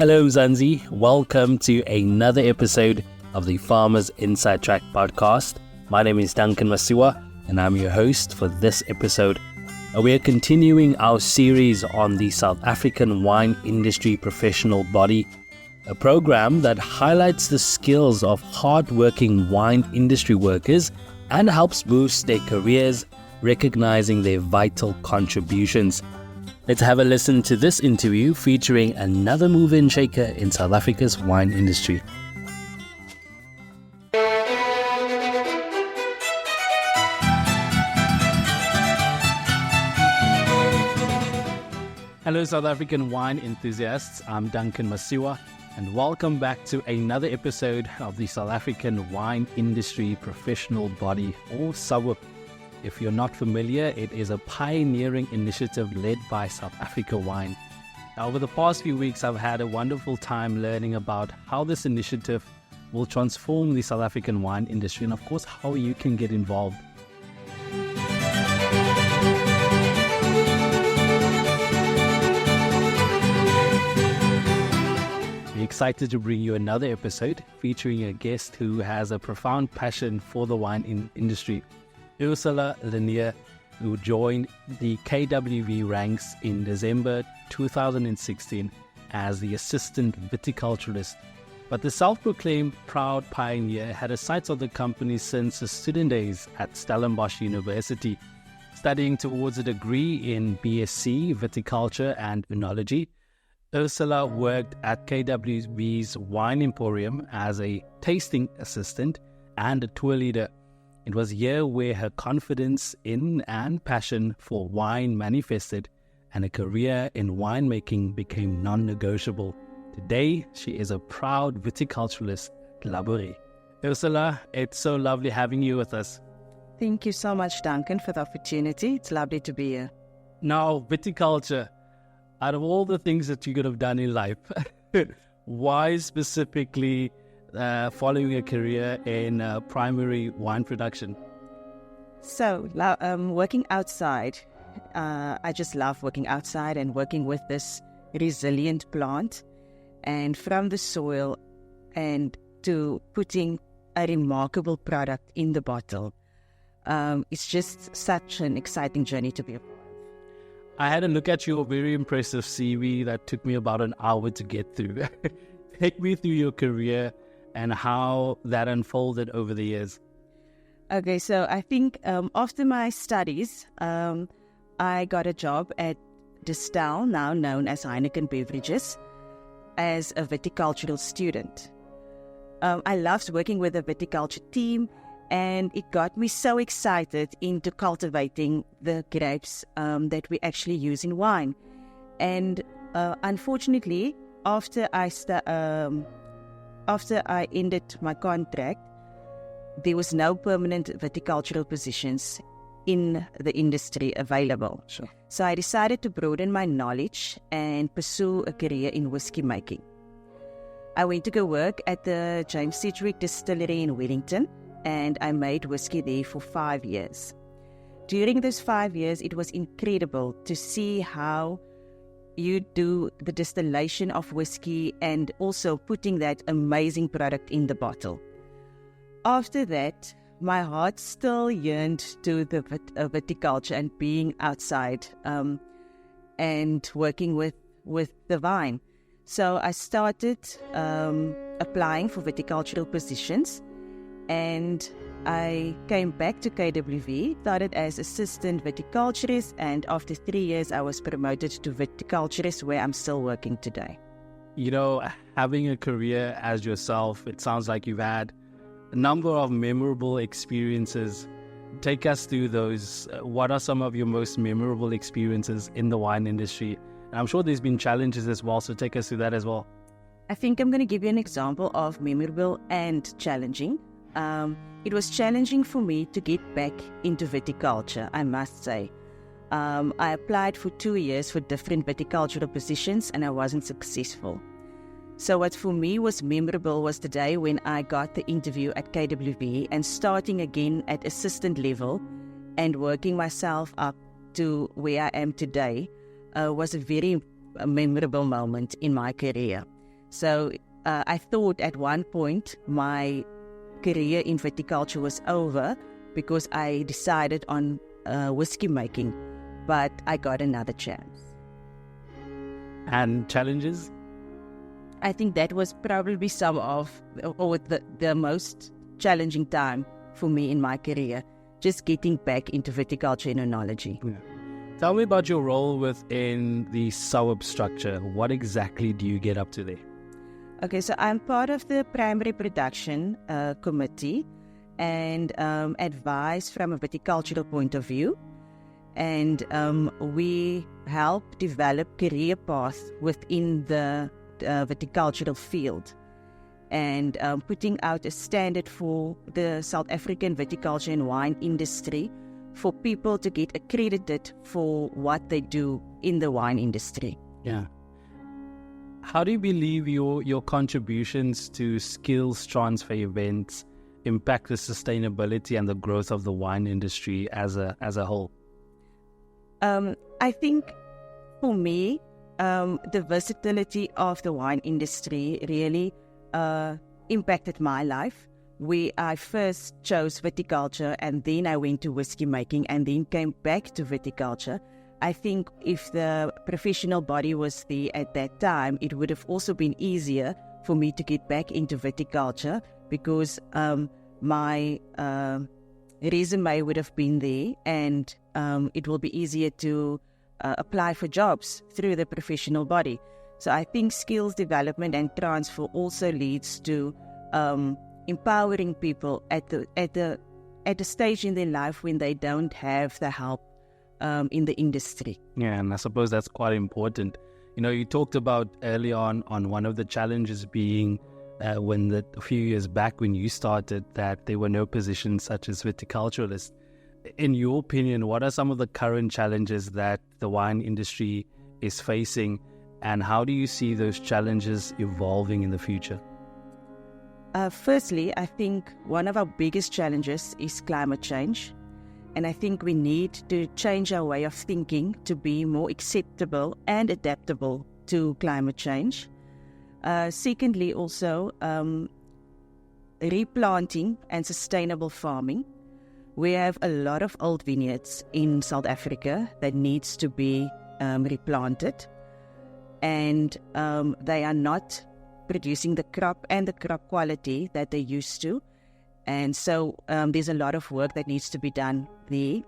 Hello Mzansi, welcome to another episode of the Farmers Inside Track podcast. My name is Duncan Masiwa and I'm your host for this episode. We are continuing our series on the South African wine industry professional body, a program that highlights the skills of hard-working wine industry workers and helps boost their careers, recognizing their vital contributions. Let's have a listen to this interview featuring another mover and shaker in South Africa's wine industry. Hello South African wine enthusiasts, I'm Duncan Masiwa and welcome back to another episode of the South African wine industry professional body, or SAWIPB. If you're not familiar, it is a pioneering initiative led by South Africa Wine. Now, over the past few weeks, I've had a wonderful time learning about how this initiative will transform the South African wine industry and, of course, how you can get involved. We're excited to bring you another episode featuring a guest who has a profound passion for the wine industry. Oursula Lenee, who joined the KWV ranks in December 2016 as the Assistant Viticulturist. But the self-proclaimed proud pioneer had a sights on the company since the student days at Stellenbosch University, studying towards a degree in BSc Viticulture and Oenology. Oursula worked at KWV's Wine Emporium as a tasting assistant and a tour leader. It was a year where her confidence in and passion for wine manifested, and a career in winemaking became non-negotiable. Today, she is a proud viticulturist at Laborie. Oursula, it's so lovely having you with us. Thank you so much, Duncan, for the opportunity. It's lovely to be here. Now, viticulture, out of all the things that you could have done in life, why specifically following a career in primary wine production? So, working outside, I just love working outside and working with this resilient plant, and from the soil and to putting a remarkable product in the bottle. It's just such an exciting journey to be a part of. I had a look at your very impressive CV that took me about an hour to get through. Take me through your career and how that unfolded over the years. Okay, so I think after my studies, I got a job at Distell, now known as Heineken Beverages, as a viticultural student. I loved working with the viticulture team, and it got me so excited into cultivating the grapes that we actually use in wine. And unfortunately, after I ended my contract, there was no permanent viticultural positions in the industry available. Sure. So I decided to broaden my knowledge and pursue a career in whiskey making. I went to go work at the James Sedgwick Distillery in Wellington, and I made whiskey there for 5 years. During those 5 years, it was incredible to see how you do the distillation of whiskey and also putting that amazing product in the bottle. After that, my heart still yearned to the viticulture and being outside and working with the vine. So I started applying for viticultural positions, and I came back to KWV, started as Assistant Viticulturist, and after 3 years I was promoted to Viticulturist, where I'm still working today. You know, having a career as yourself, it sounds like you've had a number of memorable experiences. Take us through those. What are some of your most memorable experiences in the wine industry? And I'm sure there's been challenges as well, so take us through that as well. I think I'm going to give you an example of memorable and challenging. It was challenging for me to get back into viticulture, I must say. I applied for 2 years for different viticultural positions and I wasn't successful. So what for me was memorable was the day when I got the interview at KWV and starting again at assistant level and working myself up to where I am today was a very memorable moment in my career. So I thought at one point my career in viticulture was over because I decided on whiskey making, but I got another chance. And challenges? I think that was probably some of, or the most challenging time for me in my career, just getting back into viticulture and oenology. Yeah. Tell me about your role within the SAWIPB structure. What exactly do you get up to there? Okay, so I'm part of the primary production committee and advise from a viticultural point of view. And we help develop career paths within the viticultural field and putting out a standard for the South African viticulture and wine industry for people to get accredited for what they do in the wine industry. Yeah. How do you believe your contributions to skills transfer events impact the sustainability and the growth of the wine industry as a whole? I think for me, the versatility of the wine industry really impacted my life. I first chose viticulture and then I went to whiskey making and then came back to viticulture. I think if the professional body was there at that time, it would have also been easier for me to get back into viticulture because my resume would have been there and it will be easier to apply for jobs through the professional body. So I think skills development and transfer also leads to empowering people at a stage in their life when they don't have the help in the industry. Yeah, and I suppose that's quite important. You know, you talked about early on one of the challenges being a few years back when you started that there were no positions such as viticulturalist. In your opinion, what are some of the current challenges that the wine industry is facing, and how do you see those challenges evolving in the future? Firstly, I think one of our biggest challenges is climate change. And I think we need to change our way of thinking to be more acceptable and adaptable to climate change. Secondly, also replanting and sustainable farming. We have a lot of old vineyards in South Africa that needs to be replanted. And they are not producing the crop and the crop quality that they used to. And so there's a lot of work that needs to be done there.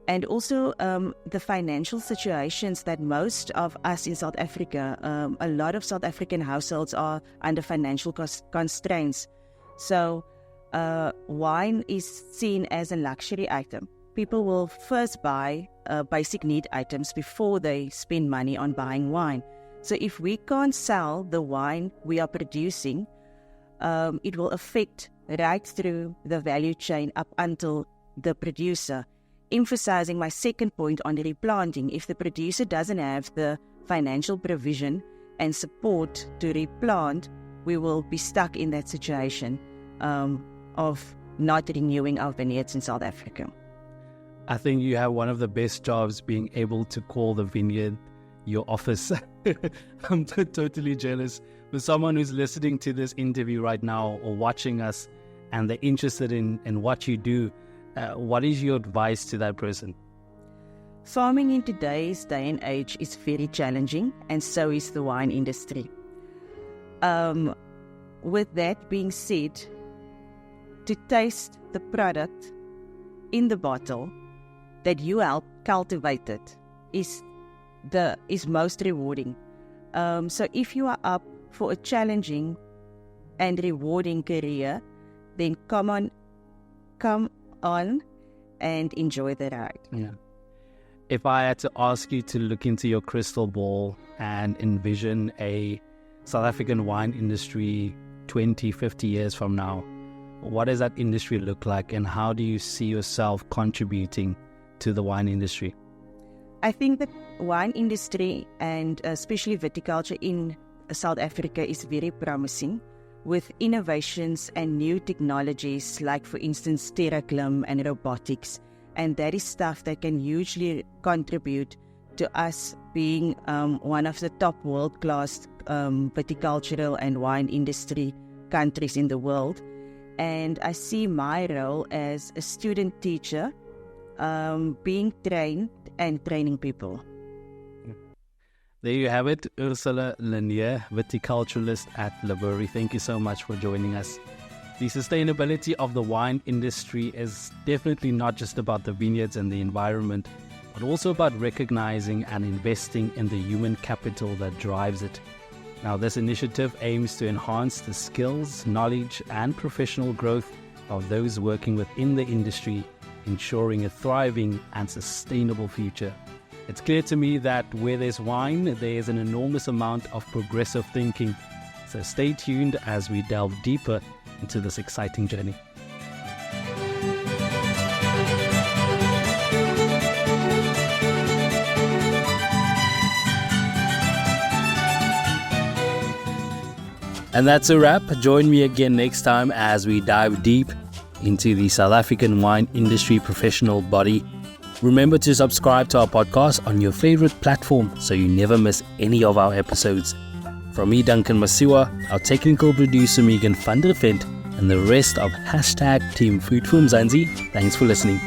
And also the financial situations that most of us in South Africa, a lot of South African households are under financial constraints. So wine is seen as a luxury item. People will first buy basic need items before they spend money on buying wine. So if we can't sell the wine we are producing, it will affect right through the value chain up until the producer. Emphasizing my second point on the replanting, if the producer doesn't have the financial provision and support to replant, we will be stuck in that situation of not renewing our vineyards in South Africa. I think you have one of the best jobs being able to call the vineyard your office. I'm totally jealous. For someone who's listening to this interview right now or watching us and they're interested in what you do, what is your advice to that person? Farming in today's day and age is very challenging, and so is the wine industry. With that being said, to taste the product in the bottle that you help cultivate it is most rewarding. So if you are up for a challenging and rewarding career, then come on and enjoy the ride. Yeah. If I had to ask you to look into your crystal ball and envision a South African wine industry 20, 50 years from now, what does that industry look like, and how do you see yourself contributing to the wine industry? I think the wine industry, and especially viticulture in South Africa, is very promising, with innovations and new technologies like, for instance, TerraClim and robotics. And that is stuff that can hugely contribute to us being one of the top world-class viticultural and wine industry countries in the world. And I see my role as a student teacher, being trained and training people. There you have it, Oursula Lenee, viticulturist at Laborie. Thank you so much for joining us. The sustainability of the wine industry is definitely not just about the vineyards and the environment, but also about recognizing and investing in the human capital that drives it. Now, this initiative aims to enhance the skills, knowledge, and professional growth of those working within the industry, ensuring a thriving and sustainable future. It's clear to me that where there's wine, there is an enormous amount of progressive thinking. So stay tuned as we delve deeper into this exciting journey. And that's a wrap. Join me again next time as we dive deep into the South African wine industry professional body. Remember to subscribe to our podcast on your favorite platform so you never miss any of our episodes. From me, Duncan Masiwa, our technical producer Megan van der Vent, and the rest of #Team Food for Mzansi, thanks for listening.